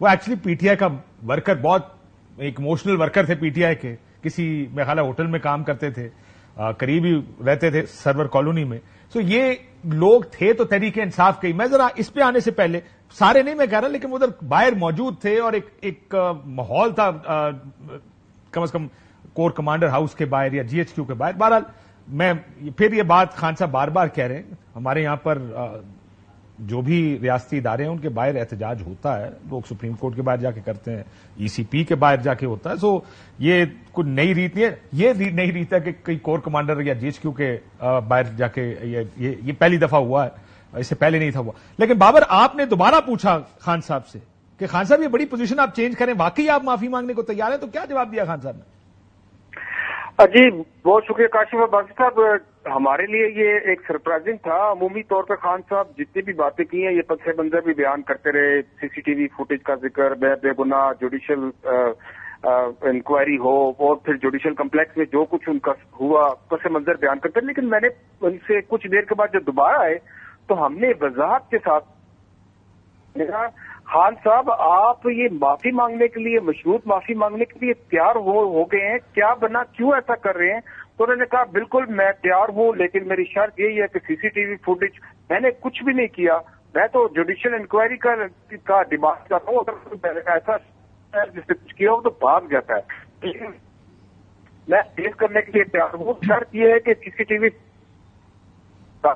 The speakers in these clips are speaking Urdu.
وہ ایکچولی پی ٹی آئی کا ورکر، بہت ایک ایموشنل ورکر تھے پی ٹی آئی کے، کسی میرے خیال ہوٹل میں کام کرتے تھے، قریب ہی رہتے تھے سرور کالونی میں. سو یہ لوگ تھے تو تحریک انصاف کے. میں ذرا اس پہ آنے سے پہلے، سارے نہیں میں کہہ رہا، لیکن ادھر باہر موجود تھے اور ایک ماحول تھا کم از کم کور کمانڈر ہاؤس کے باہر یا جی ایچ کیو کے باہر. بہرحال میں پھر یہ بات خان صاحب بار بار کہہ رہے ہیں، ہمارے یہاں پر جو بھی ریاستی ادارے ہیں ان کے باہر احتجاج ہوتا ہے، لوگ سپریم کورٹ کے باہر جا کے کرتے ہیں، ای سی پی کے باہر جا کے ہوتا ہے. سو یہ کوئی نئی ریت نہیں ہے، یہ نئی ریت ہے کہ کئی کور کمانڈر یا جی ایچ کیو کے باہر جا کے یہ پہلی دفعہ ہوا ہے، اس سے پہلے نہیں تھا ہوا. لیکن بابر، آپ نے دوبارہ پوچھا خان صاحب سے کہ خان صاحب یہ بڑی پوزیشن آپ چینج کریں، واقعی آپ معافی مانگنے کو تیار ہیں؟ تو کیا جواب دیا خان صاحب نے؟ جی بہت شکریہ کاشف عباسی صاحب. ہمارے لیے یہ ایک سرپرائزنگ تھا. عمومی طور پہ خان صاحب جتنی بھی باتیں کی ہیں یہ پس منظر بھی بیان کرتے رہے، سی سی ٹی وی فوٹیج کا ذکر، بے گناہ جوڈیشل انکوائری ہو اور پھر جوڈیشل کمپلیکس میں جو کچھ ان کا ہوا پس منظر بیان کرتے رہے. لیکن میں نے ان سے کچھ دیر کے بعد جب دوبارہ آئے تو ہم نے وضاحت کے ساتھ کہا، خان صاحب آپ یہ معافی مانگنے کے لیے، مشروط معافی مانگنے کے لیے تیار ہو گئے ہیں کیا؟ بنا کیوں ایسا کر رہے ہیں؟ تو انہوں نے کہا بالکل میں تیار ہوں، لیکن میری شرط یہی ہے کہ سی سی ٹی وی فوٹیج، میں نے کچھ بھی نہیں کیا، میں تو جوڈیشل انکوائری کا ڈیمانڈ کر رہا ہوں. اگر ایسا جس نے کچھ کیا ہو تو بھاگ جاتا ہے، لیکن میں فیس کرنے کے لیے تیار ہوں. شرط یہ ہے کہ سی سی ٹی وی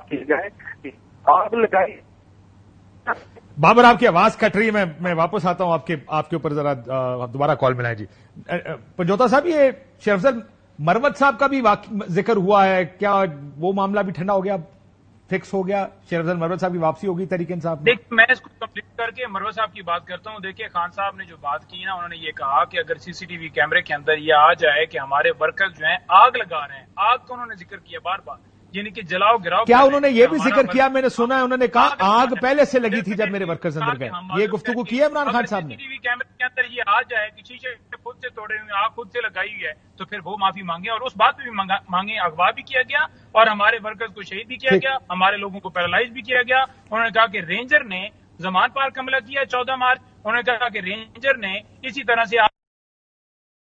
کی جائے، آگ لگائی. بابر آپ کی آواز کٹ رہی ہے، میں واپس آتا ہوں آپ کے اوپر، ذرا دوبارہ کال ملائیں. جی پنجوتا صاحب، یہ شیخ افضل مروت صاحب کا بھی ذکر ہوا ہے، کیا وہ معاملہ بھی ٹھنڈا ہو گیا، فکس ہو گیا؟ شیخ افضل مروت صاحب کی واپسی ہوگی تحریک انصاف میں؟ دیکھ میں اس کو کمپلیٹ کر کے مروت صاحب کی بات کرتا ہوں. دیکھیے خان صاحب نے جو بات کی نا، انہوں نے یہ کہا کہ اگر سی سی ٹی وی کیمرے کے اندر یہ آ جائے کہ ہمارے ورکر جو ہیں آگ لگا رہے ہیں، آگ کا انہوں نے ذکر کیا بار بار، یعنی کہ جلاؤ گراؤ. کیا انہوں نے یہ بھی ذکر کیا؟ میں نے سنا ہے انہوں نے کہا آگ پہلے سے لگی تھی جب میرے ورکرز اندر گئے. یہ گفتگو کی ہے عمران خان صاحب نے؟ سی ٹی وی کیمرے کے اندر یہ آ جائے کہ شیشے خود سے توڑے ہوئے، آگ خود سے لگائی ہے، تو پھر وہ معافی مانگے. اور اس بات پہ بھی مانگے، اغوا بھی کیا گیا اور ہمارے ورکرز کو شہید بھی کیا گیا، ہمارے لوگوں کو پیرالائز بھی کیا گیا. انہوں نے کہا کہ رینجر نے زمان پارک حملہ کیا 14 مارچ، انہوں نے کہا کہ رینجر نے اسی طرح سے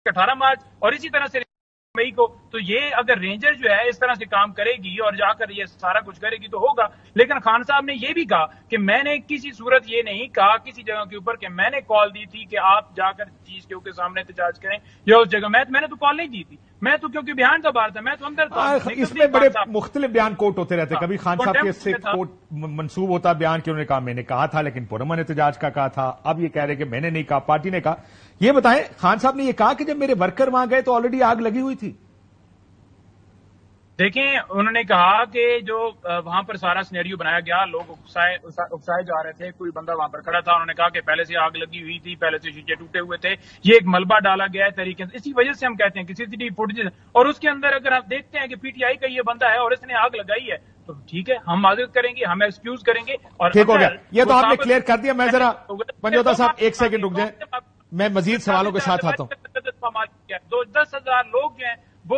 18 مارچ اور اسی طرح سے مئی کو. تو یہ اگر رینجر جو ہے اس طرح سے کام کرے گی اور جا کر یہ سارا کچھ کرے گی تو ہوگا. لیکن خان صاحب نے یہ بھی کہا کہ میں نے کسی صورت یہ نہیں کہا کسی جگہ کے اوپر کہ میں نے کال دی تھی کہ آپ جا کر چیز کے سامنے احتجاج کریں یا اس جگہ. میں نے تو کال نہیں دی تھی، میں تو کیونکہ بیان کا بار تھا، میں تو اندر تھا. اس میں بڑے مختلف بیان کوٹ ہوتے رہتے، کبھی خان صاحب کے سے کوٹ منسوب ہوتا بیان کہ انہوں نے کہا میں نے کہا تھا لیکن پرامن احتجاج کا کہا تھا. اب یہ کہہ رہے کہ میں نے نہیں کہا، پارٹی نے کہا. یہ بتائیں، خان صاحب نے یہ کہا کہ جب میرے ورکر وہاں گئے تو آلریڈی آگ لگی ہوئی تھی؟ دیکھیں انہوں نے کہا کہ جو وہاں پر سارا سینیریو بنایا گیا، لوگ اکسائے جا رہے تھے، کوئی بندہ وہاں پر کھڑا تھا، انہوں نے کہا کہ پہلے سے آگ لگی ہوئی تھی، پہلے سے شیشے ٹوٹے ہوئے تھے، یہ ایک ملبہ ڈالا گیا ہے طریقے سے. اسی وجہ سے ہم کہتے ہیں کہ سی سی ٹی وی فوٹیج اور اس کے اندر اگر آپ دیکھتے ہیں کہ پی ٹی آئی کا یہ بندہ ہے اور اس نے آگ لگائی ہے تو ٹھیک ہے، ہم معذرت کریں گے، ہم ایکسکیوز کریں گے. اور ٹھیک ہو گیا، یہ تو آپ نے کلیئر کر دیا. میں ذرا پنجوتا صاحب ایک سیکنڈ رک جائیں، میں مزید سوالوں کے ساتھ آتا ہوں. 10,000 لوگ جو ہیں وہ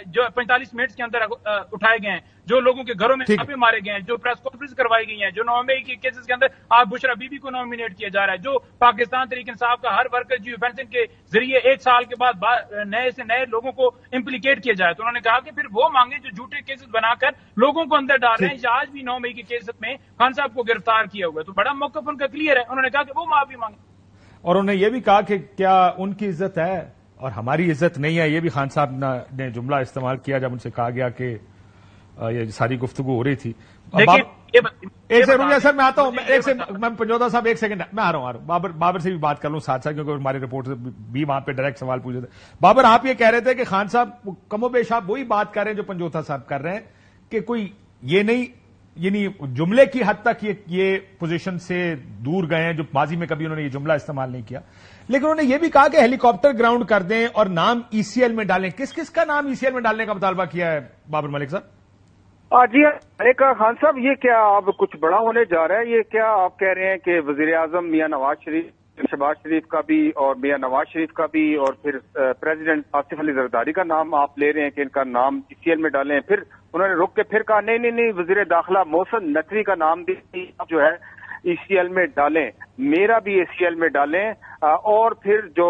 جو 45 منٹ کے اندر اٹھائے گئے ہیں، جو لوگوں کے گھروں میں چھاپے مارے گئے ہیں، جو پریس کانفرنس کروائی گئی ہیں، جو 9 مئی کے کیسز کے اندر آپ بشرا بی بی کو نامینیٹ کیا جا رہا ہے، جو پاکستان تحریک انصاف کا ہر ورکر جیو پینشن کے ذریعے 1 سال کے بعد نئے سے نئے لوگوں کو امپلیکیٹ کیا جائے. تو انہوں نے کہا کہ پھر وہ مانگے جو جھوٹے کیسز بنا کر لوگوں کو اندر ڈال رہے ہیں. آج بھی 9 مئی کے کیس میں خان صاحب کو گرفتار کیا ہوا ہے، تو بڑا موقف ان کا کلیئر ہے. انہوں نے کہا کہ وہ معافی مانگے اور انہوں نے یہ بھی کہا کہ کیا ان کی عزت ہے اور ہماری عزت نہیں ہے. یہ بھی خان صاحب نے جملہ استعمال کیا جب ان سے کہا گیا کہ یہ ساری گفتگو ہو رہی تھی. ایک سے رکیے سر، میں آتا ہوں. میں پنجوتا صاحب ایک سیکنڈ میں آ رہا ہوں. بابر سے بھی بات کر لوں ساتھ ساتھ، کیونکہ ہمارے رپورٹر بھی وہاں پہ ڈائریکٹ سوال پوچھ رہے تھے. بابر، آپ یہ کہہ رہے تھے کہ خان صاحب کم و بیش آپ وہی بات کر رہے ہیں جو پنجوتا صاحب کر رہے ہیں کہ کوئی یہ نہیں، یعنی جملے کی حد تک یہ پوزیشن سے دور گئے ہیں جو ماضی میں کبھی انہوں نے یہ جملہ استعمال نہیں کیا. لیکن انہوں نے یہ بھی کہا کہ ہیلی کاپٹر گراؤنڈ کر دیں اور نام ای سی ایل میں ڈالیں. کس کس کا نام ای سی ایل میں ڈالنے کا مطالبہ کیا ہے بابر ملک صاحب؟ جی میں نے کہا خان صاحب یہ کیا اب کچھ بڑا ہونے جا رہا ہے. یہ کیا آپ کہہ رہے ہیں کہ وزیر اعظم میاں نواز شریف، شہباز شریف کا بھی اور میاں نواز شریف کا بھی اور پھر پریزیڈنٹ آصف علی زرداری کا نام آپ لے رہے ہیں کہ ان کا نام ای سی ایل میں ڈالیں. پھر انہوں نے رک کے پھر کہا نہیں وزیر داخلہ محسن نقوی کا نام بھی جو ہے ای سی ایل میں ڈالیں. میرا بھی ACL میں ڈالیں اور پھر جو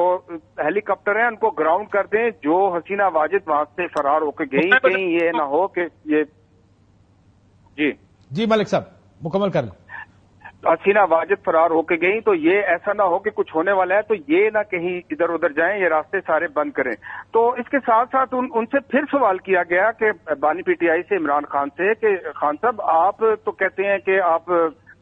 ہیلی کاپٹر ہیں ان کو گراؤنڈ کر دیں. جو حسینہ واجد وہاں سے فرار ہو کے گئی, کہیں یہ نہ ہو کہ یہ جی ملک صاحب مکمل کر لیں. حسینہ واجد فرار ہو کے گئی تو یہ ایسا نہ ہو کہ کچھ ہونے والا ہے تو یہ نہ کہیں ادھر ادھر جائیں, یہ راستے سارے بند کریں. تو اس کے ساتھ ساتھ ان سے پھر سوال کیا گیا کہ بانی PTI سے عمران خان سے کہ خان صاحب آپ تو کہتے ہیں کہ آپ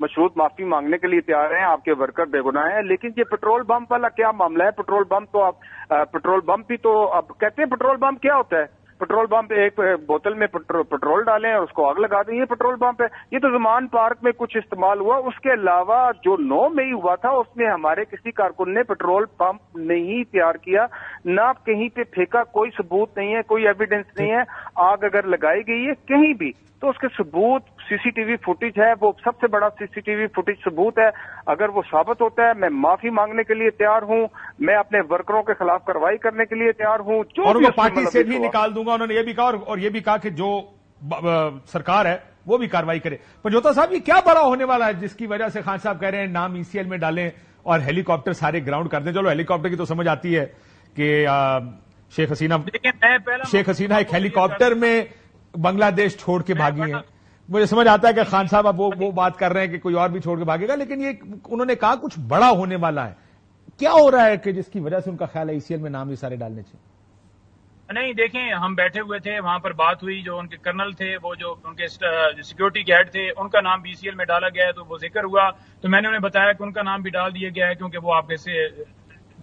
مشروط معافی مانگنے کے لیے تیار ہیں, آپ کے ورکر بے گناہ ہیں, لیکن یہ پٹرول بم والا کیا معاملہ ہے؟ پٹرول بم تو آپ پٹرول بم بھی تو اب کہتے ہیں پٹرول بم کیا ہوتا ہے؟ پٹرول پمپ ایک بوتل میں پٹرول ڈالیں اور اس کو آگ لگا دیں, یہ پٹرول پمپ ہے. یہ تو زمان پارک میں کچھ استعمال ہوا, اس کے علاوہ جو 9 مئی ہوا تھا اس میں ہمارے کسی کارکن نے پٹرول پمپ نہیں تیار کیا, نہ کہیں پہ پھینکا, کوئی ثبوت نہیں ہے, کوئی ایویڈنس نہیں ہے. آگ اگر لگائی گئی ہے کہیں بھی تو اس کے ثبوت CCTV فوٹیج ہے, وہ سب سے بڑا CCTV فوٹیج ثبوت ہے. اگر وہ ثابت ہوتا ہے میں معافی مانگنے کے لیے تیار ہوں, میں اپنے ورکروں کے خلاف کارروائی کرنے کے لیے تیار ہوں, اور وہ پارٹی سے بھی نکال دوں گا. انہوں نے یہ بھی کہا اور یہ بھی کہا کہ جو سرکار ہے وہ بھی کارروائی کرے. پنجوتا صاحب یہ کیا بڑا ہونے والا ہے جس کی وجہ سے خان صاحب کہہ رہے ہیں نام ECL میں ڈالیں اور ہیلی کاپٹر سارے گراؤنڈ کر دیں؟ چلو ہیلی کاپٹر کی تو سمجھ آتی ہے کہ شیخ حسینہ ایک ہیلی کاپٹر میں بنگلہ دیش چھوڑ کے بھاگی ہیں. مجھے سمجھ آتا ہے کہ خان صاحب اب وہ بات کر رہے ہیں کہ کوئی اور بھی چھوڑ کے بھاگے گا, لیکن یہ انہوں نے کہا کچھ بڑا ہونے والا ہے. کیا ہو رہا ہے کہ جس کی وجہ سے ان کا خیال ہے ECL میں نام یہ سارے ڈالنے چاہیے؟ نہیں دیکھیں, ہم بیٹھے ہوئے تھے, وہاں پر بات ہوئی, جو ان کے کرنل تھے, وہ جو ان کے سیکیورٹی کے ہیڈ تھے, ان کا نام بھی ECL میں ڈالا گیا ہے. تو وہ ذکر ہوا تو میں نے انہیں بتایا کہ ان کا نام بھی ڈال دیا گیا ہے, کیونکہ وہ آپ سے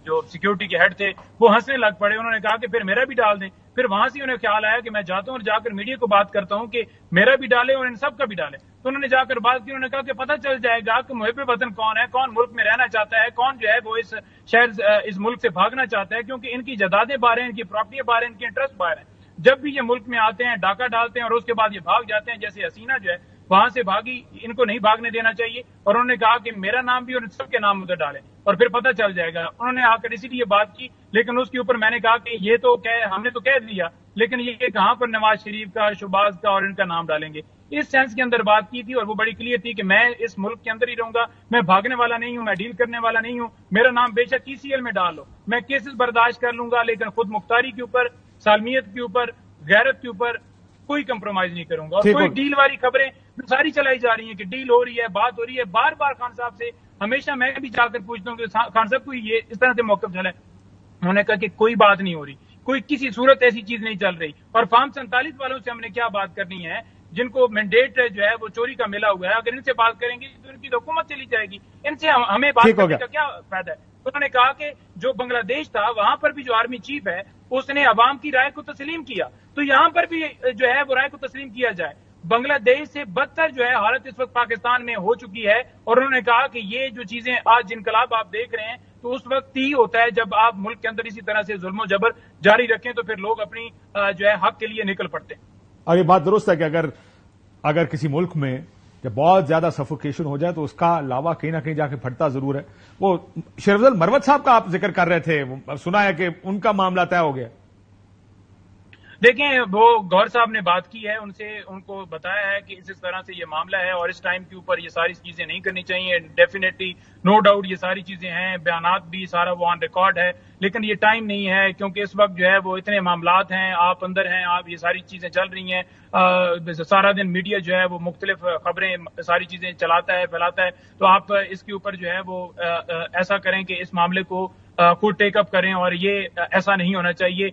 جو سیکیورٹی کے ہیڈ تھے وہ ہنسنے لگ پڑے. انہوں نے کہا کہ پھر میرا بھی ڈال دیں. پھر وہاں سے انہیں خیال آیا کہ میں جاتا ہوں اور جا کر میڈیا کو بات کرتا ہوں کہ میرا بھی ڈالے اور ان سب کا بھی ڈالے. تو انہوں نے جا کر بات کی, انہوں نے کہا کہ پتہ چل جائے گا کہ محب وطن کون ہے, کون ملک میں رہنا چاہتا ہے, کون جو ہے وہ اس شہر اس ملک سے بھاگنا چاہتا ہے, کیونکہ ان کی جائیدادیں باہر ہیں, ان کی پراپرٹی باہر ہیں, ان کے انٹرسٹ باہر ہیں. جب بھی یہ ملک میں آتے ہیں ڈاکہ ڈالتے ہیں اور اس کے بعد یہ بھاگ جاتے ہیں, جیسے حسینہ جو ہے وہاں سے بھاگی, ان کو نہیں بھاگنے دینا چاہیے. اور انہوں نے کہا کہ میرا نام بھی اور سب کے نام ادھر ڈالیں اور پھر پتہ چل جائے گا. انہوں نے آ کر اسی لیے بات کی, لیکن اس کے اوپر میں نے کہا کہ یہ تو ہم نے تو کہہ دیا, لیکن یہ کہاں پر نواز شریف کا, شہباز کا اور ان کا نام ڈالیں گے. اس سینس کے اندر بات کی تھی اور وہ بڑی کلیئر تھی کہ میں اس ملک کے اندر ہی رہوں گا, میں بھاگنے والا نہیں ہوں, میں ڈیل کرنے والا نہیں ہوں. میرا نام بے شک ECL میں ڈال لو, میں کیسز برداشت کر لوں گا, لیکن خود مختاری کے اوپر, سالمیت کے اوپر, غیرت کے اوپر کوئی کمپرومائز نہیں کروں گا. اور کوئی ڈیل والی خبریں ساری چلائی جا رہی ہیں کہ ڈیل ہو رہی ہے, بات ہو رہی ہے. بار بار خان صاحب سے ہمیشہ میں بھی جا کر پوچھتا ہوں کہ خان صاحب کو یہ اس طرح سے موقف چلا ہے. انہوں نے کہا کہ کوئی بات نہیں ہو رھی, کوئی کسی صورت ایسی چیز نہیں چل رہی. اور فارم 47 والوں سے ہم نے کیا بات کرنی ہے, جن کو مینڈیٹ جو ہے وہ چوری کا ملا ہوا ہے. اگر ان سے بات کریں گے تو ان کی حکومت چلی جائے گی, ان سے ہمیں بات کرنے کا کیا فائدہ ہے. انہوں نے کہا کہ جو بنگلہ دیش تھا وہاں پر بھی جو آرمی چیف ہے اس نے عوام کی رائے کو تسلیم کیا, تو یہاں پر بھی جو ہے وہ رائے کو تسلیم کیا جائے. بنگلہ دیش سے بدتر جو ہے حالت اس وقت پاکستان میں ہو چکی ہے. اور انہوں نے کہا کہ یہ جو چیزیں آج انقلاب آپ دیکھ رہے ہیں تو اس وقت ہی ہوتا ہے جب آپ ملک کے اندر اسی طرح سے ظلم و جبر جاری رکھیں تو پھر لوگ اپنی جو ہے حق کے لیے نکل پڑتے ہیں. اور یہ بات درست ہے کہ اگر کسی ملک میں جب بہت زیادہ سفوکیشن ہو جائے تو اس کا لاوا کہیں نہ کہیں جا کے پھٹتا ضرور ہے. وہ شیخ افضل مروت صاحب کا آپ ذکر کر رہے تھے, سنا ہے کہ ان کا معاملہ طے ہو گیا. دیکھیں, وہ گور صاحب نے بات کی ہے, ان کو بتایا ہے کہ اس طرح سے یہ معاملہ ہے اور اس ٹائم کے اوپر یہ ساری چیزیں نہیں کرنی چاہیے. ڈیفینیٹلی نو ڈاؤٹ یہ ساری چیزیں ہیں, بیانات بھی سارا وہ آن ریکارڈ ہے, لیکن یہ ٹائم نہیں ہے کیونکہ اس وقت جو ہے وہ اتنے معاملات ہیں, آپ اندر ہیں, آپ یہ ساری چیزیں چل رہی ہیں. سارا دن میڈیا جو ہے وہ مختلف خبریں ساری چیزیں چلاتا ہے, پھیلاتا ہے. تو آپ اس کے اوپر جو ہے وہ ایسا کریں کہ اس معاملے کو خود ٹیک اپ کریں, اور یہ ایسا نہیں ہونا چاہیے,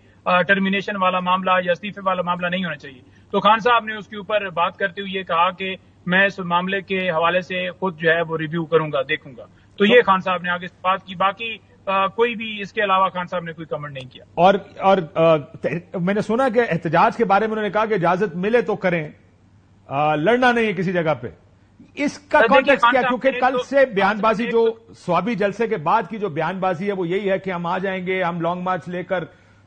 ٹرمینیشن والا معاملہ یا استعفے والا معاملہ نہیں ہونا چاہیے. تو خان صاحب نے اس کے اوپر بات کرتے ہوئے یہ کہا کہ میں اس معاملے کے حوالے سے خود جو ہے وہ ریویو کروں گا, دیکھوں گا. تو یہ خان صاحب نے آگے بات کی, باقی کوئی بھی اس کے علاوہ خان صاحب نے کوئی کمنٹ نہیں کیا. اور میں نے سنا کہ احتجاج کے بارے میں انہوں نے کہا کہ اجازت ملے تو کریں, لڑنا نہیں ہے کسی جگہ پہ. اس کا کانٹیکسٹ کیا, کیونکہ کل سے بیان بازی جو سوابی جلسے کے بعد کی جو بیان بازی ہے وہ یہی ہے کہ ہم آ جائیں گے, ہم لانگ مارچ لے کر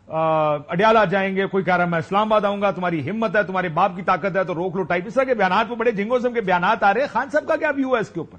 اڈیالہ جائیں گے, کوئی کہہ رہا ہے میں اسلام آباد آؤں گا, تمہاری ہمت ہے, تمہارے باپ کی طاقت ہے تو روک لو ٹائپ. اس طرح کے بیانات وہ بڑے جھنگوزم کے بیانات آ رہے ہیں. خان صاحب کا کیا ویو ہے اس کے اوپر؟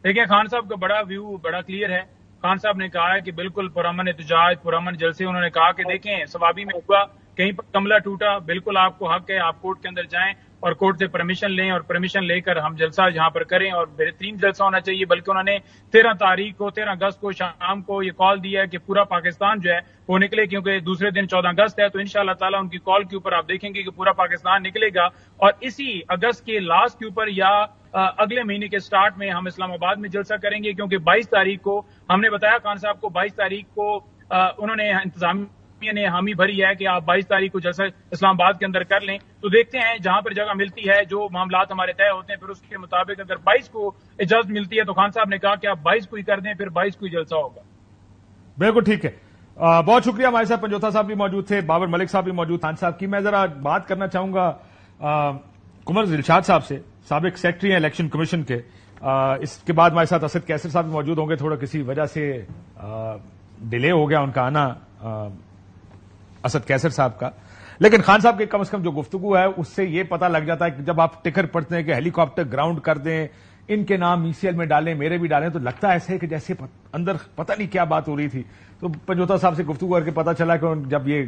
دیکھیں, خان صاحب کا بڑا ویو بڑا کلیئر ہے. خان صاحب نے کہا ہے کہ بالکل پرامن احتجاج, پرامن جلسے. انہوں نے کہا کہ دیکھیں سوابی میں ہوا, کہیں پر کملہ ٹوٹا, بالکل آپ کو حق ہے, آپ کورٹ کے اندر جائیں, اور کورٹ سے پرمیشن لیں اور پرمیشن لے کر ہم جلسہ یہاں پر کریں اور بہترین جلسہ ہونا چاہیے. بلکہ انہوں نے 13 اگست کو شام کو یہ کال دیا ہے کہ پورا پاکستان جو ہے وہ نکلے, کیونکہ دوسرے دن 14 اگست ہے. تو انشاءاللہ تعالیٰ ان کی کال کے اوپر آپ دیکھیں گے کہ پورا پاکستان نکلے گا, اور اسی اگست کے لاسٹ کے اوپر یا اگلے مہینے کے سٹارٹ میں ہم اسلام آباد میں جلسہ کریں گے. کیونکہ 22 تاریخ کو ہم نے بتایا خان صاحب کو, 22 تاریخ کو انہوں نے انتظامیہ نے حامی بھری ہے کہ آپ 22 تاریخ کو جلسہ اسلام آباد کے اندر کر لیں. تو دیکھتے ہیں جہاں پر جگہ ملتی ہے, جو معاملات ہمارے طے ہوتے ہیں, پھر اس کے مطابق اگر 22 کو اجازت ملتی ہے تو خان صاحب نے کہا کہ آپ 22 کو ہی کر دیں, پھر 22 کو ہی جلسہ ہوگا. بالکل ٹھیک ہے. بہت شکریہ. ہمارے ساتھ پنجوتا صاحب بھی موجود تھے, بابر ملک صاحب بھی موجود. خان صاحب کی میں ذرا بات کرنا چاہوں گا قمر دلشاد صاحب سے, سابق سیکرٹری ہیں الیکشن کمیشن کے. اس کے بعد ہمارے ساتھ اسد کیسر صاحب بھی موجود ہوں گے. تھوڑا کسی وجہ سے ڈیلے ہو گیا ان کا آنا, اسد کیسر صاحب کا. لیکن خان صاحب کے کم از کم جو گفتگو ہے اس سے یہ پتا لگ جاتا ہے کہ جب آپ ٹکر پڑتے ہیں کہ ہیلی کاپٹر گراؤنڈ کر دیں, ان کے نام ای سی ایل میں ڈالیں, میرے بھی ڈالیں, تو لگتا ہے ایسے کہ جیسے اندر پتہ نہیں کیا بات ہو رہی تھی. تو پنجوتا صاحب سے گفتگو کر کے پتا چلا کہ جب یہ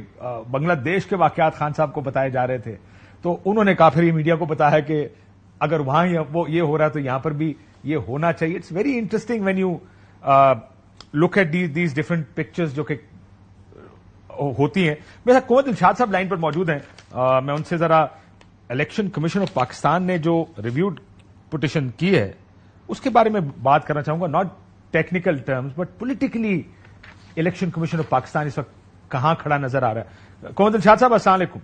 بنگلہ دیش کے واقعات خان صاحب کو بتائے جا رہے تھے تو انہوں نے کہا, پھر یہ میڈیا کو بتایا کہ اگر وہاں وہ یہ ہو رہا ہے تو یہاں پر بھی یہ ہونا چاہیے. It's very interesting when you look at these different pictures جو کہ ہوتی ہیں. میرا قمر دلشاد صاحب لائن پر موجود ہیں, میں ان سے ذرا الیکشن کمیشن آف پاکستان نے جو ریویوڈ پٹیشن کی ہے اس کے بارے میں بات کرنا چاہوں گا. Not technical terms but politically election commission of Pakistan اس وقت کہاں کھڑا نظر آ رہا ہے. قمر دلشاد صاحب السلام علیکم.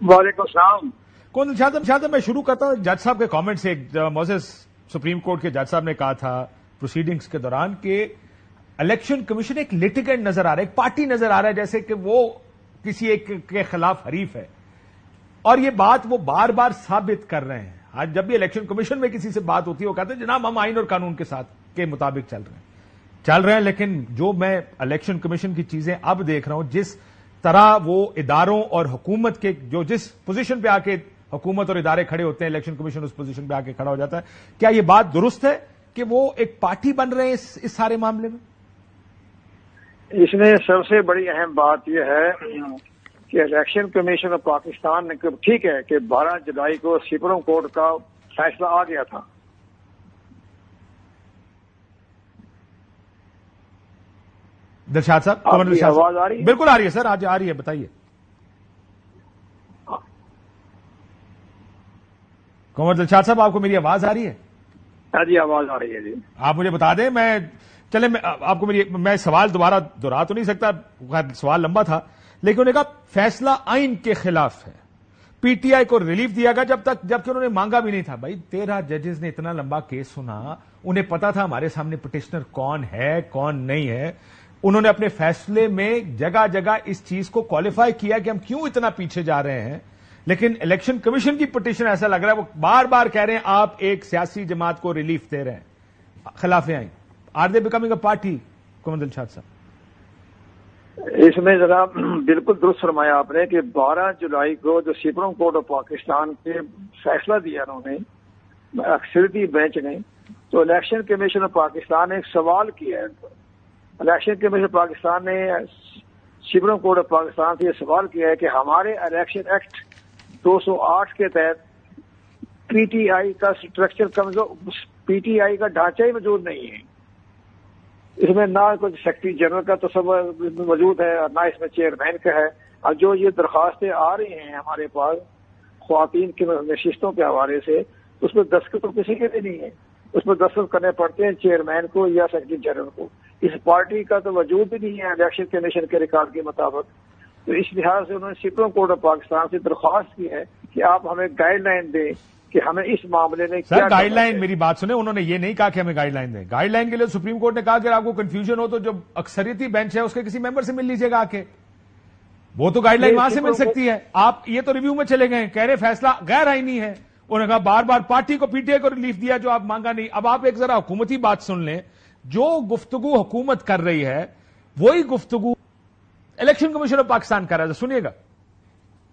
وعلیکم السلام. قمر دلشاد صاحب میں شروع کرتا ہوں جج صاحب کے کامنٹ سے. معزز سپریم کورٹ کے جج صاحب نے کہا تھا پروسیڈنگز کے دوران کہ الیکشن کمیشن ایک لیٹیگنٹ نظر آ رہا ہے, ایک پارٹی نظر آ رہا ہے, جیسے کہ وہ کسی ایک کے خلاف حریف ہے, اور یہ بات وہ بار بار ثابت کر رہے ہیں. آج جب بھی الیکشن کمیشن میں کسی سے بات ہوتی ہے وہ کہتے ہیں جناب ہم آئین اور قانون کے ساتھ کے مطابق چل رہے ہیں. لیکن جو میں الیکشن کمیشن کی چیزیں اب دیکھ رہا ہوں, جس طرح وہ اداروں اور حکومت کے جو جس پوزیشن پہ آ کے حکومت اور ادارے کھڑے ہوتے ہیں, الیکشن کمیشن اس پوزیشن پہ آ کے کھڑا ہو جاتا ہے. کیا یہ بات درست ہے کہ وہ ایک پارٹی بن رہے ہیں اس سارے معاملے میں؟ اس میں سب سے بڑی اہم بات یہ ہے کہ الیکشن کمیشن آف پاکستان نے ٹھیک ہے کہ 12 جولائی کو سپریم کورٹ کا فیصلہ آ گیا تھا. دلشاد صاحب آواز آ رہی ہے؟ بالکل آ رہی ہے سر, آج آ رہی ہے, بتائیے. قمر دلشاد صاحب آپ کو میری آواز آ رہی ہے؟ ہاں جی آواز آ رہی ہے. جی آپ مجھے بتا دیں, میں آپ کو میں سوال دوبارہ دہرا تو نہیں سکتا, سوال لمبا تھا, لیکن انہوں نے کہا فیصلہ آئین کے خلاف ہے, پی ٹی آئی کو ریلیف دیا گیا جبکہ انہوں نے مانگا بھی نہیں تھا. بھائی 13 ججز نے اتنا لمبا کیس سنا, انہیں پتا تھا ہمارے سامنے پٹیشنر کون ہے کون نہیں ہے. انہوں نے اپنے فیصلے میں جگہ جگہ اس چیز کو کوالیفائی کیا کہ ہم کیوں اتنا پیچھے جا رہے ہیں. لیکن الیکشن کمیشن کی پٹیشن ایسا لگ رہا ہے وہ بار بار کہہ رہے ہیں آپ ایک سیاسی جماعت کو ریلیف دے رہے ہیں خلاف آئین. Are they becoming a party? قمر دلشاد صاحب اس میں ذرا بالکل درست فرمایا آپ نے کہ 12 جولائی کو جو سپریم کورٹ آف پاکستان کے فیصلہ دیا انہوں نے اکثریتی بینچ نے, تو الیکشن کمیشن آف پاکستان نے ایک سوال کیا ہے. الیکشن کمیشن پاکستان نے سپریم کورٹ آف پاکستان سے یہ سوال کیا ہے کہ ہمارے الیکشن ایکٹ 208 کے تحت پی ٹی آئی کا اسٹرکچر کمزور, پی ٹی آئی کا ڈھانچہ ہی موجود نہیں ہے. اس میں نہ کوئی سیکرٹری جنرل کا تصور موجود ہے اور نہ اس میں چیئرمین کا ہے. اور جو یہ درخواستیں آ رہی ہیں ہمارے پاس خواتین کی نشستوں کے حوالے سے, اس میں دستخط تو کسی کے بھی نہیں ہے. اس میں دستخط کرنے پڑتے ہیں چیئرمین کو یا سیکرٹری جنرل کو. اس پارٹی کا تو وجود بھی نہیں ہے الیکشن کمیشن کے ریکارڈ کے مطابق. تو اس لحاظ سے انہوں نے سپریم کورٹ آف پاکستان سے درخواست کی ہے کہ آپ ہمیں گائیڈ لائن دیں کہ ہمیں اس معاملے میں کیا گائیڈ لائن. میری بات سنیں, انہوں نے یہ نہیں کہا کہ ہمیں گائیڈ لائن دیں. گائیڈ لائن کے لیے سپریم کورٹ نے کہا کہ آپ کو کنفیوژن ہو تو جو اکثریتی بینچ ہے اس کے کسی ممبر سے مل لیجیے گا آ کے. وہ تو گائیڈ لائن وہاں سے مل سکتی ہے. آپ یہ تو ریویو میں چلے گئے, کہہ رہے فیصلہ غیر آئینی ہے. انہوں نے کہا بار بار پارٹی کو پی ٹی آئی کو ریلیف دیا جو آپ مانگا نہیں. اب آپ ایک ذرا حکومتی بات سن لیں, جو گفتگو حکومت کر رہی ہے وہی گفتگو الیکشن کمیشن آف پاکستان کر رہا ہے. سنیے گا.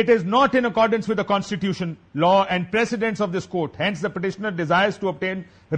it is not in accordance with the constitution, law and precedents of this court. Hence the petitioner desires to obtain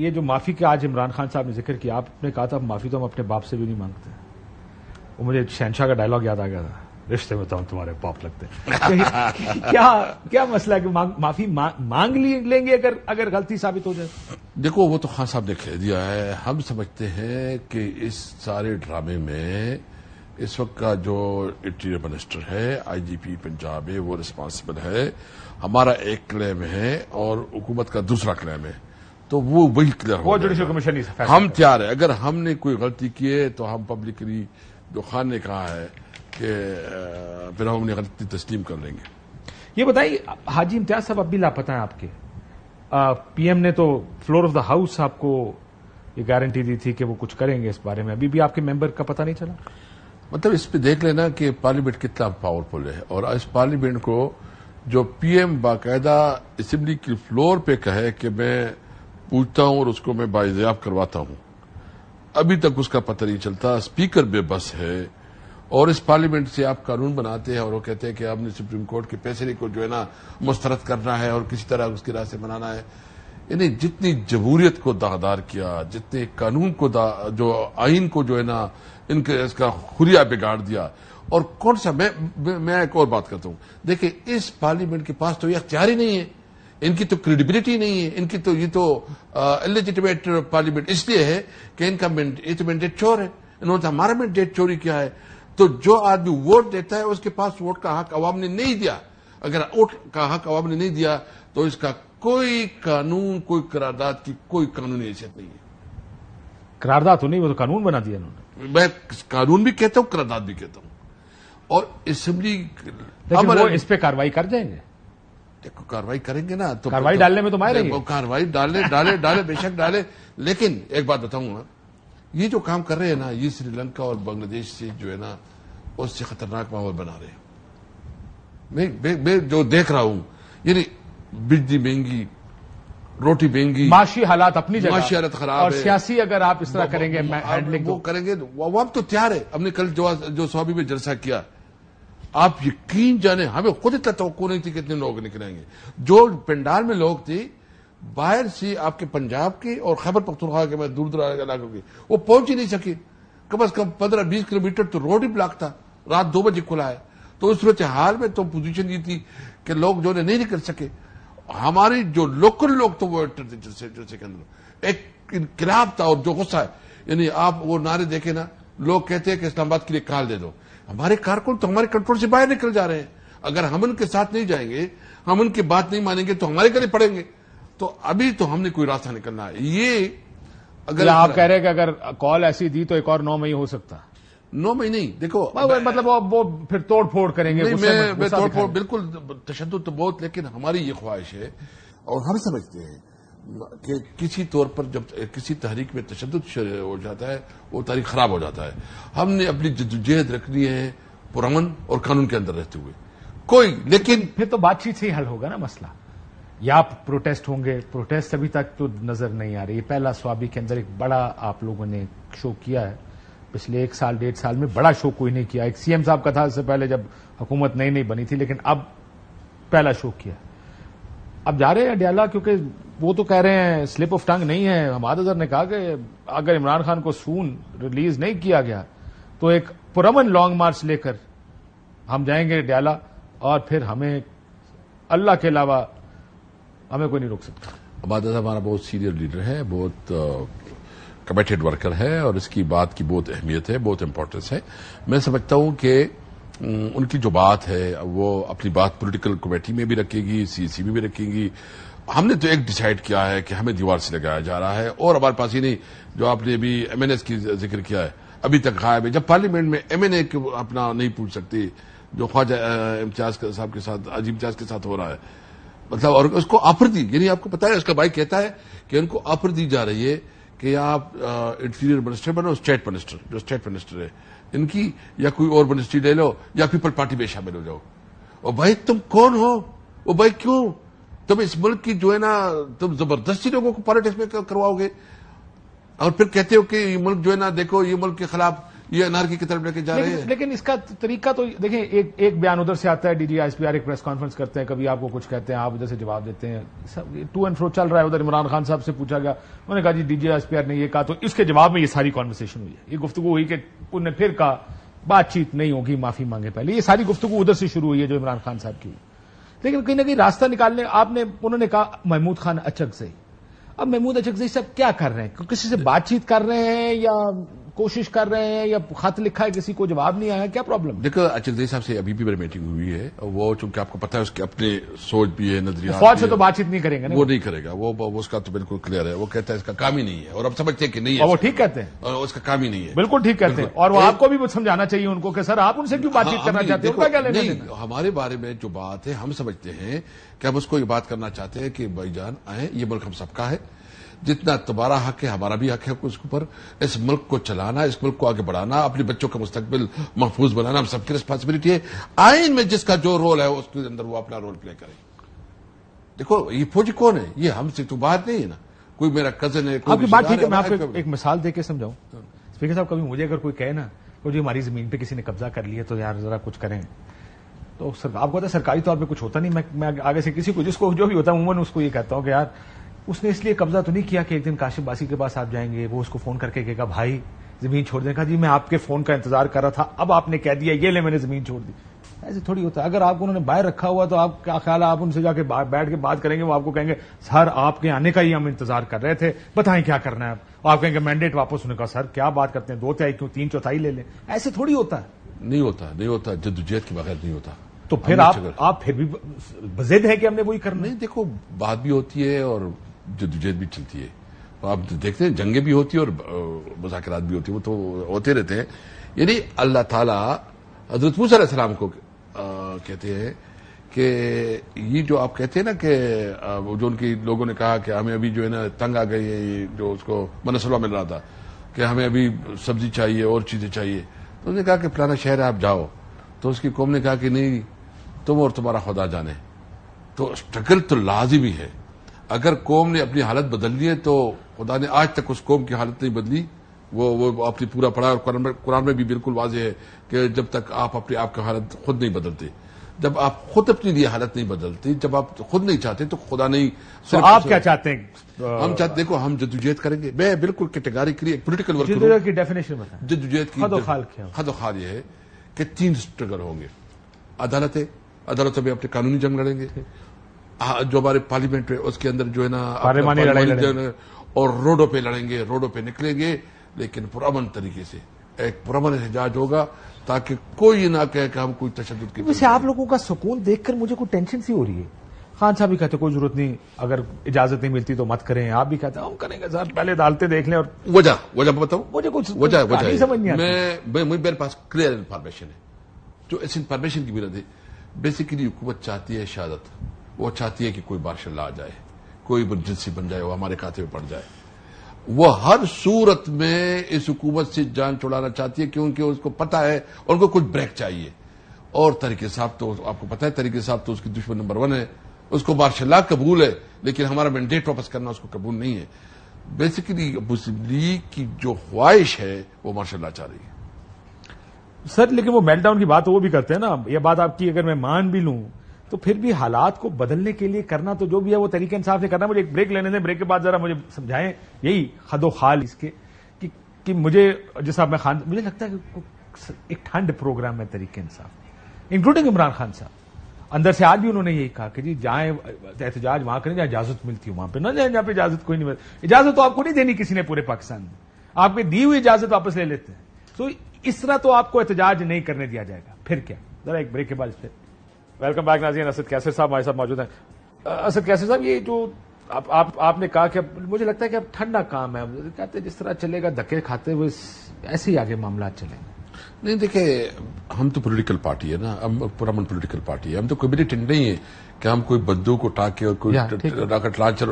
یہ جو معافی کا آج عمران خان صاحب نے ذکر کیا، آپ نے کہا تھا معافی تو ہم اپنے باپ سے بھی نہیں مانگتے. وہ مجھے شہنشاہ کا ڈائلاگ یاد آ گیا تھا، رشتے میں تو ہم تمہارے باپ لگتے ہیں. کیا مسئلہ ہے کہ معافی مانگ لیں گے اگر غلطی ثابت ہو جائے؟ دیکھو وہ تو خان صاحب نے کہہ دیا ہے. ہم سمجھتے ہیں کہ اس سارے ڈرامے میں اس وقت کا جو انٹیریئر منسٹر ہے، آئی جی پی پنجاب ہے، وہ ریسپانسبل ہے. ہمارا ایک کلیم ہے اور حکومت کا دوسرا کلیم ہے، تو وہ وہی کلیئر ہو جوڈیشل کمیشن ہی فیصلہ. ہم تیار ہیں. اگر ہم نے کوئی غلطی کی ہے تو ہم پبلکلی جو خان نے کہا ہے کہ پھر ہم نے غلطی تسلیم کر لیں گے. یہ بتائیے حاجی امتیاز صاحب اب بھی لاپتہ ہیں آپ کے. پی ایم نے تو فلور آف دا ہاؤس آپ کو یہ گارنٹی دی تھی کہ وہ کچھ کریں گے اس بارے میں، ابھی بھی آپ کے ممبر کا پتہ نہیں چلا. مطلب اس پہ دیکھ لینا کہ پارلیمنٹ کتنا پاورفل ہے، اور اس پارلیمنٹ کو جو پی ایم باقاعدہ اسمبلی کی فلور پہ کہے کہ میں پوچھتا ہوں اور اس کو میں باضیاب کرواتا ہوں، ابھی تک اس کا پتہ نہیں چلتا. اسپیکر بے بس ہے، اور اس پارلیمنٹ سے آپ قانون بناتے ہیں اور وہ کہتے ہیں کہ آپ نے سپریم کورٹ کے فیصلے کو جو ہے نا مسترد کرنا ہے اور کسی طرح اس کی راہ سے بنانا ہے. یعنی جتنی جمہوریت کو داغدار کیا، جتنے قانون کو جو آئین کو جو ہے نا اس کا خلیہ بگاڑ دیا. اور کون سا میں ایک اور بات کرتا ہوں، دیکھیں اس پارلیمنٹ کے پاس تو یہ اختیار ہی نہیں ہے، ان کی تو کریڈیبلٹی نہیں ہے، ان کی تو یہ تو انلیجیٹمیٹ پارلیمنٹ اس لیے ہے کہ ان کا مینڈیٹ چور ہے. انہوں نے ہمارا مینڈیٹ چوری کیا ہے. تو جو آدمی ووٹ دیتا ہے اس کے پاس ووٹ کا حق عوام نے نہیں دیا. اگر ووٹ کا حق عوام نے نہیں دیا تو اس کا کوئی قانون، کوئی قرارداد کی کوئی قانونی حیثیت نہیں ہے. قرارداد تو نہیں، وہ تو قانون بنا دیا انہوں نے. میں قانون بھی کہتا ہوں، قرارداد بھی کہتا ہوں. اور اسمبلی وہ اس پہ کارروائی کر جائیں گے. دیکھو کارروائی کریں گے نا تو کارروائی ڈالنے میں تو ماہر ہیں. کارروائی ڈالے بے شک ڈالے. لیکن ایک بات بتاؤں گا، یہ جو کام کر رہے ہیں نا، یہ سری لنکا اور بنگلہ دیش سے جو ہے نا اس سے خطرناک ماحول بنا رہے ہیں. میں جو دیکھ رہا ہوں، یعنی بجلی مہنگی، روٹی مہنگی، معاشی حالات اپنی جگہ، معاشی حالت خراب اور ہے. سیاسی اگر آپ اس طرح کریں گے وہ کریں گے، عوام تو تیار ہے. ہم نے کل جو صوبی میں جلسہ کیا، آپ یقین جانے ہمیں خود اتنا توقع نہیں تھی کتنے لوگ نکلیں گے. جو پنڈال میں لوگ تھے باہر سے آپ کے پنجاب کے اور خیبر پختونخوا کے، میں دور دراز علاقوں کے، وہ پہنچ ہی نہیں سکے. کم از کم 15-20 کلومیٹر تو روڈ ہی بلاک تھا. رات 2 بجے کھلا ہے. تو اس صورتحال میں تو پوزیشن یہ تھی کہ لوگ جو نہیں نکل سکے. ہماری جو لوکل لوگ تو وہ جلسے کے اندر ایک انقلاب تھا. اور جو غصہ ہے، یعنی آپ وہ نعرے دیکھیں نا، لوگ کہتے ہیں کہ اسلام آباد کے لیے کال دے دو. ہمارے کارکن تو ہمارے کنٹرول سے باہر نکل جا رہے ہیں. اگر ہم ان کے ساتھ نہیں جائیں گے، ہم ان کی بات نہیں مانیں گے تو ہمارے گلے پڑیں گے. تو ابھی تو ہم نے کوئی راستہ نکلنا ہے. یہ اگر آپ کہہ رہے ہیں کہ اگر کال ایسی دی تو ایک اور 9 مئی ہو سکتا. 9 مئی نہیں، دیکھو مطلب وہ پھر توڑ پھوڑ کریں گے. میں توڑ پھوڑ بالکل تشدد تو بہت، لیکن ہماری یہ خواہش ہے اور ہم سمجھتے ہیں کہ کسی طور پر جب کسی تحریک میں تشدد ہو جاتا ہے وہ تحریک خراب ہو جاتا ہے. ہم نے اپنی جدوجہد رکھنی ہے پرامن اور قانون کے اندر رہتے ہوئے کوئی. لیکن پھر تو بات چیت سے ہی حل ہوگا نا مسئلہ. یا پروٹیسٹ ہوں گے، پروٹیسٹ ابھی تک تو نظر نہیں آ رہی. یہ پہلا سوابی کے اندر ایک بڑا آپ لوگوں نے شو کیا ہے. پچھلے 1-1.5 سال میں بڑا شو کوئی نہیں کیا. ایک سی ایم صاحب کا تھا اس سے پہلے جب حکومت نئی بنی تھی، لیکن اب پہلا شو کیا. اب جا رہے ہیں اڈیالہ، کیونکہ وہ تو کہہ رہے ہیں سلپ آف ٹنگ نہیں ہے. حماد اظہر نے کہا کہ اگر عمران خان کو سون ریلیز نہیں کیا گیا تو ایک پرامن لانگ مارچ لے کر ہم جائیں گے اڈیالہ، اور پھر ہمیں اللہ کے علاوہ ہمیں کوئی نہیں روک سکتا. حماد اظہر ہمارا بہت سینئر لیڈر ہے، بہت کمیٹڈ ورکر ہے، اور اس کی بات کی بہت اہمیت ہے، بہت امپورٹنس ہے. میں سمجھتا ہوں کہ ان کی جو بات ہے وہ اپنی بات پولیٹیکل کمیٹی میں بھی رکھے گی، CC میں بھی رکھے گی. ہم نے تو ایک ڈیسائیڈ کیا ہے کہ ہمیں دیوار سے لگایا جا رہا ہے. اور ہمارے پاس ہی نہیں، جو آپ نے ابھی MNS کی ذکر کیا ہے، ابھی تک غائب ہے. جب پارلیمنٹ میں MNA اپنا نہیں پوچھ سکتی، جو خواجہ امتیاز صاحب کے ساتھ، عجیب امتیاز کے ساتھ ہو رہا ہے، مطلب، اور اس کو آفر دی، یعنی آپ کو پتا ہے اس کا بھائی کہتا ہے کہ ان کو آفر دی جا رہی ہے کہ آپ انٹیریئر منسٹر بنو، اسٹیٹ منسٹر، جو اسٹیٹ منسٹر ہے ان کی، یا کوئی اور منسٹری لے لو، یا پیپل پارٹی میں شامل ہو جاؤ. اور بھائی تم کون ہو؟ وہ بھائی کیوں تم اس ملک کی جو ہے نا، تم زبردستی لوگوں کو پالیٹکس میں کرواؤ گے، اور پھر کہتے ہو کہ یہ ملک جو ہے نا، دیکھو یہ ملک کے خلاف یہ انارکی کی طرف لے کے جا رہے ہیں. لیکن اس کا طریقہ تو دیکھیں، ایک بیان ادھر سے آتا ہے، D G S P R ایک پریس کانفرنس کرتے ہیں، کبھی آپ کو کچھ کہتے ہیں، آپ ادھر سے جواب دیتے ہیں، ٹو اینڈ فرو چل رہا ہے. ادھر عمران خان صاحب سے پوچھا گیا، انہوں نے کہا جی D G S P R نے یہ کہا، تو اس کے جواب میں یہ ساری کانورسیشن ہوئی ہے، یہ گفتگو ہوئی کہ انہوں نے پھر کہا بات چیت نہیں ہوگی، معافی مانگے پہلے. یہ ساری گفتگو ادھر سے شروع ہوئی ہے جو عمران خان صاحب کی ہوئی. لیکن کہیں نہ کہیں راستہ نکالنے انہوں نے کہا محمود خان اچکزئی. اب محمود اچکزئی صاحب کیا کر رہے ہیں؟ کسی سے بات چیت کر رہے ہیں یا کوشش کر رہے ہیں یا خط لکھا ہے کسی کو جواب نہیں آیا؟ کیا پرابلم؟ دیکھو اچکزئی صاحب سے ابھی بھی میری میٹنگ ہوئی ہے، وہ چونکہ آپ کو پتا ہے اس کے اپنے سوچ بھی ہے، نظریات. فوج سے تو بات چیت نہیں کریں گے، وہ نہیں کرے گا، وہ اس کا تو بالکل کلیئر ہے. وہ کہتا ہے اس کا کام ہی نہیں ہے، اور اب سمجھتے ہیں کہ نہیں ہے. اور وہ ٹھیک کہتے ہیں، اور اس کا کام ہی نہیں ہے. بالکل ٹھیک کہتے ہیں. اور وہ آپ کو بھی سمجھانا چاہیے ان کو کہ سر آپ ان سے کیوں بات چیت کرنا چاہتے ہیں؟ ان کا کیا لینا دینا؟ ہمارے بارے میں جو بات ہے ہم سمجھتے ہیں کہ ہم اس کو یہ بات کرنا چاہتے ہیں کہ بھائی جان آئیں، یہ ملک ہم سب کا ہے، جتنا تمہارا حق ہے ہمارا بھی حق ہے اس کے اوپر. اس ملک کو چلانا، اس ملک کو آگے بڑھانا، اپنے بچوں کا مستقبل محفوظ بنانا ہم سب کی ریسپانسبلٹی ہے. آئین میں جس کا جو رول ہے اس کے اندر وہ اپنا رول پلے کرے. دیکھو یہ فوجی کون ہے؟ یہ ہم سے تو باہر نہیں ہے نا، کوئی میرا کزن ہے. آپ کی بات ٹھیک ہے، میں آپ کو ایک مثال دے کے سمجھاؤں. اسپیکر صاحب کبھی مجھے اگر کوئی کہے نا کہ جی ہماری زمین پہ کسی نے قبضہ کر لیا تو یار ذرا کچھ کریں، تو آپ کو پتا ہے سرکاری طور پہ کچھ ہوتا نہیں. میں آگے سے کسی کو جس کو جو بھی ہوتا ہے عموماً اس کو یہ کہتا ہوں کہ یار اس نے اس لیے قبضہ تو نہیں کیا کہ ایک دن کاشف باسی کے پاس آپ جائیں گے، وہ اس کو فون کر کے کہے گا بھائی زمین چھوڑ دیں. کہا جی میں آپ کے فون کا انتظار کر رہا تھا، اب آپ نے کہہ دیا یہ لے میں نے زمین چھوڑ دی. ایسے تھوڑی ہوتا ہے. اگر آپ کو انہوں نے باہر رکھا ہوا تو آپ کیا خیال ہے آپ ان سے جا کے بیٹھ کے بات کریں گے؟ وہ آپ کو کہیں گے سر آپ کے آنے کا ہی ہم انتظار کر رہے تھے، بتائیں کیا کرنا ہے. آپ کہیں گے مینڈیٹ واپس. انہوں نے کہا سر کیا بات کرتے ہیں، 2/3 کیوں 3/4 لے لیں. ایسے تھوڑی ہوتا ہے. نہیں ہوتا جدوجہد کے بغیر نہیں ہوتا. تو پھر آپ پھر بھی بضد ہے کہ ہم نے وہی کرنا. نہیں دیکھو بات بھی ہوتی ہے اور جدوجہد بھی چلتی ہے. آپ دیکھتے ہیں جنگیں بھی ہوتی ہیں اور مذاکرات بھی ہوتی ہیں، وہ تو ہوتے رہتے ہیں. یعنی اللہ تعالیٰ حضرت موسیٰ علیہ السلام کو کہتے ہیں کہ یہ جو آپ کہتے ہیں نا کہ جو ان کی لوگوں نے کہا کہ ہمیں ابھی جو ہے نا تنگ آ گئی ہے، جو اس کو منصلہ مل رہا تھا کہ ہمیں ابھی سبزی چاہیے اور چیزیں چاہیے، تو انہوں نے کہا کہ فلانا شہر ہے آپ جاؤ. تو اس کی قوم نے کہا کہ نہیں تم اور تمہارا خدا جانے. تو اسٹرگل تو لازمی ہے. اگر قوم نے اپنی حالت بدل لی ہے تو خدا نے آج تک اس قوم کی حالت نہیں بدلی. وہ اپنی پورا پڑھا. اور قرآن میں بھی بالکل واضح ہے کہ جب تک آپ اپنی آپ کی حالت خود نہیں بدلتے، جب آپ خود اپنی لیے حالت نہیں بدلتے، جب آپ خود نہیں چاہتے تو خدا نہیں. تو آپ کیا چاہتے ہیں؟ ہم چاہتے دیکھو ہم جدوجہد کریں گے. میں بالکل کیٹیگریکلی ایک پولیٹیکل ورک جدوجہد کی ڈیفینیشن بتائیں. جدوجہد کی حد و خال یہ ہے کہ 3 اسٹرگل ہوں گے. عدالتوں میں اپنے قانونی جنگ لڑیں گے، جو ہمارے پارلیمنٹ ہے اس کے اندر جو ہے نا پارلیمانی لڑائی، اور روڈوں پہ لڑیں گے، روڈوں پہ نکلیں گے لیکن پرامن طریقے سے. ایک پرامن احتجاج ہوگا تاکہ کوئی نہ کہے کہ ہم کوئی تشدد کی. ویسے آپ لوگوں کا سکون دیکھ کر مجھے کوئی ٹینشن سی ہو رہی ہے. خان صاحب بھی کہتے کوئی ضرورت نہیں، اگر اجازت نہیں ملتی تو مت کریں. آپ بھی کہتے ہیں ہم کریں گے سر، پہلے عدالتیں دیکھ لیں. اور وجہ بتاؤں، مجھے کچھ وجہ سمجھ نہیں آتی. میرے پاس کلیئر انفارمیشن ہے. جو اس انفارمیشن کی بنیاد ہے بیسیکلی حکومت چاہتی ہے شہادت. وہ چاہتی ہے کہ کوئی مارشل لا جائے، کوئی ایمرجنسی بن جائے، وہ ہمارے کھاتے میں پڑ جائے. وہ ہر صورت میں اس حکومت سے جان چھڑانا چاہتی ہے کیونکہ اس کو پتا ہے ان کو کچھ بریک چاہیے. اور طریقے صاحب تو آپ کو پتا ہے طریقے صاحب تو اس کی دشمن نمبر 1 ہے. اس کو مارشل لا قبول ہے لیکن ہمارا مینڈیٹ واپس کرنا اس کو قبول نہیں ہے. بیسیکلی مسلم لیگ کی جو خواہش ہے وہ مارشل لا چاہ رہی ہے. سر لیکن وہ میلٹ ڈاؤن کی بات وہ بھی کرتے ہیں نا. یہ بات آپ کی اگر میں مان بھی لوں تو پھر بھی حالات کو بدلنے کے لیے کرنا تو جو بھی ہے وہ تحریک انصاف سے کرنا. مجھے ایک بریک لینے دیں، بریک کے بعد ذرا مجھے سمجھائیں یہی حد و خال اس کے کہ مجھے جیسا میں مجھے لگتا ہے کہ ایک ٹھنڈ پروگرام ہے تحریک انصاف انکلوڈنگ عمران خان صاحب. اندر سے آج بھی انہوں نے یہی کہا کہ جی جائیں احتجاج وہاں کریں جہاں اجازت ملتی ہے، وہاں پہ نہ جائیں جہاں پہ اجازت کوئی نہیں ملتی. اجازت تو آپ کو نہیں دینی کسی نے پورے پاکستان میں، آپ کی دی ہوئی اجازت واپس لے لیتے ہیں. تو اس طرح تو آپ کو احتجاج نہیں کرنے دیا جائے گا. پھر کیا؟ ذرا ایک بریک کے بعد اس پہ ویلکم بیک ناظرین. اسد کیسر صاحب ہمارے ساتھ موجود ہیں. اسد کیسر صاحب یہ جو آپ نے کہا کہ مجھے لگتا ہے کہ اب ٹھنڈا کام ہے، کہتے ہیں جس طرح چلے گا دھکے کھاتے ہوئے ایسے ہی آگے معاملات چلیں گے. نہیں دیکھیں ہم تو پولیٹیکل پارٹی ہے نا، ہم پرامن پولیٹیکل پارٹی ہے. ہم تو کوئی ملیٹنٹ نہیں ہے کہ ہم کوئی بندوق اٹھا کے اور کوئی راکٹ لانچر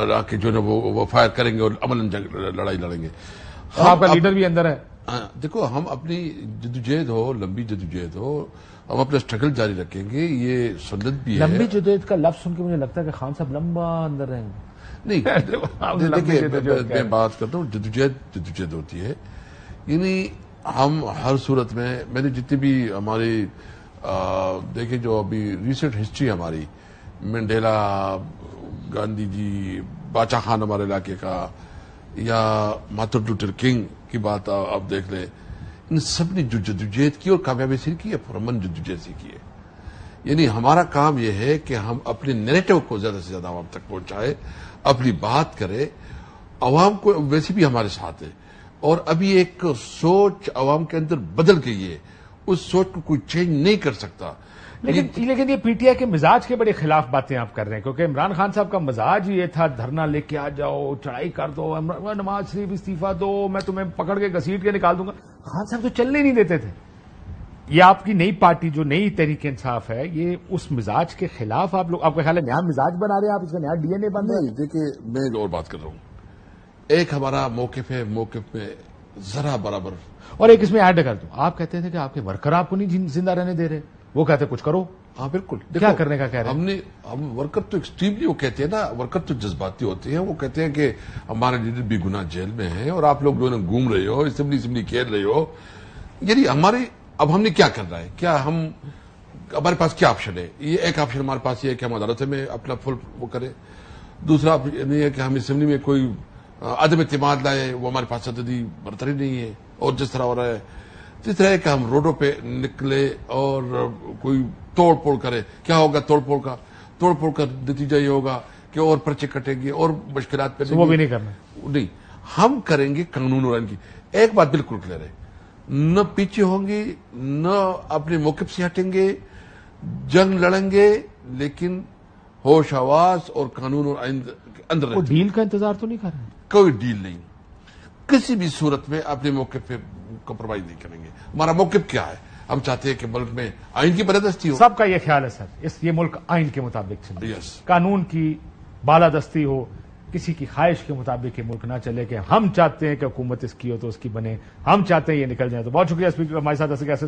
لا کے جو ہے وہ فائر کریں گے اور امن لڑائی لڑیں گے. آپ کا لیڈر بھی اندر ہے. دیکھو ہم اپنی جدوجہد ہو، لمبی جدوجہد ہو، ہم اپنا اسٹرگل جاری رکھیں گے. یہ سنت بھی ہے. لمبی جدوجہد کا لفظ سن کے مجھے لگتا ہے کہ خان صاحب لمبا اندر رہیں گے. نہیں دیکھیے میں بات کرتا ہوں، جدوجہد ہوتی ہے. یعنی ہم ہر صورت میں میں نے جتنی بھی ہماری دیکھیں جو ابھی ریسنٹ ہسٹری ہماری منڈیلا گاندھی جی باچا خان ہمارے علاقے کا یا مارٹن لوتھر کنگ کی بات آپ دیکھ لیں ان سب نے جو جدوجہد کی اور کامیابی حاصل کی ہے پرامن جدوجہد سے کی ہے. یعنی ہمارا کام یہ ہے کہ ہم اپنے نیریٹو کو زیادہ سے زیادہ عوام تک پہنچائے اپنی بات کرے. عوام کو ویسے بھی ہمارے ساتھ ہے اور ابھی ایک سوچ عوام کے اندر بدل گئی ہے اس سوچ کو کوئی چینج نہیں کر سکتا. لیکن یہ پی ٹی آئی کے مزاج کے بڑے خلاف باتیں آپ کر رہے ہیں کیونکہ عمران خان صاحب کا مزاج یہ تھا دھرنا لے کے آ جاؤ چڑھائی کر دو نواز شریف استعفیٰ دو میں تمہیں پکڑ کے گھسیٹ کے نکال دوں گا. خان صاحب تو چلنے نہیں دیتے تھے. یہ آپ کی نئی پارٹی جو نئی تحریک انصاف ہے یہ اس مزاج کے خلاف آپ لوگ آپ کا خیال ہے نیا مزاج بنا رہے ہیں آپ اس کا نیا ڈی این اے بن رہے ہیں. دیکھیے میں اور بات کر رہا ہوں ایک ہمارا موقف ہے موقف میں ذرا برابر اور ایک اس میں ایڈ کر دوں آپ کہتے تھے کہ آپ کے ورکر آپ کو نہیں زندہ رہنے دے رہے وہ کہتے کچھ کرو. ہاں بالکل کیا کرنے کا کہہ رہے ہیں ہم ورکر تو ایکسٹریملی وہ کہتے ہیں نا ورکر تو جذباتی ہوتے ہیں. وہ کہتے ہیں کہ ہمارے لیڈر بھی گناہ جیل میں ہیں اور آپ لوگ جو ہے گھوم رہے ہو اسمبلی کھیل رہے ہو. یعنی ہمارے اب ہم نے کیا کرنا ہے کیا ہمارے پاس کیا آپشن ہے. یہ ایک آپشن ہمارے پاس یہ ہے کہ ہم عدالت میں اپنا فل وہ کریں. دوسرا نہیں ہے کہ ہم اسمبلی میں کوئی عدم اعتماد لائے وہ ہمارے پاس عددی برتری نہیں ہے اور جس طرح ہو رہا ہے. تیسرا ہے کہ ہم روڈوں پہ نکلے اور کوئی توڑ پھوڑ کرے. کیا ہوگا توڑ پھوڑ کا نتیجہ یہ ہوگا کہ اور پرچے کٹیں گے اور مشکلات پہ وہ بھی نہیں کرنا. نہیں ہم کریں گے قانون اور آئین کی. ایک بات بالکل کلیئر ہے نہ پیچھے ہوں گے نہ اپنے موقف سے ہٹیں گے جنگ لڑیں گے لیکن ہوش آواز اور قانون اور آئین اندر وہ ڈیل کا انتظار تو نہیں کر رہے. کوئی ڈیل نہیں کسی بھی صورت میں اپنے موقف پہ کمپرومائز نہیں کریں گے. ہمارا موقف کیا ہے ہم چاہتے ہیں کہ ملک میں آئین کی بالادستی ہو. سب کا یہ خیال ہے سر یہ ملک آئین کے مطابق چلے قانون کی بالادستی ہو کسی کی خواہش کے مطابق یہ ملک نہ چلے کہ ہم چاہتے ہیں کہ حکومت اس کی ہو تو اس کی بنے ہم چاہتے ہیں یہ نکل جائے. تو بہت شکریہ اسپیکر ہمارے ساتھ ایسے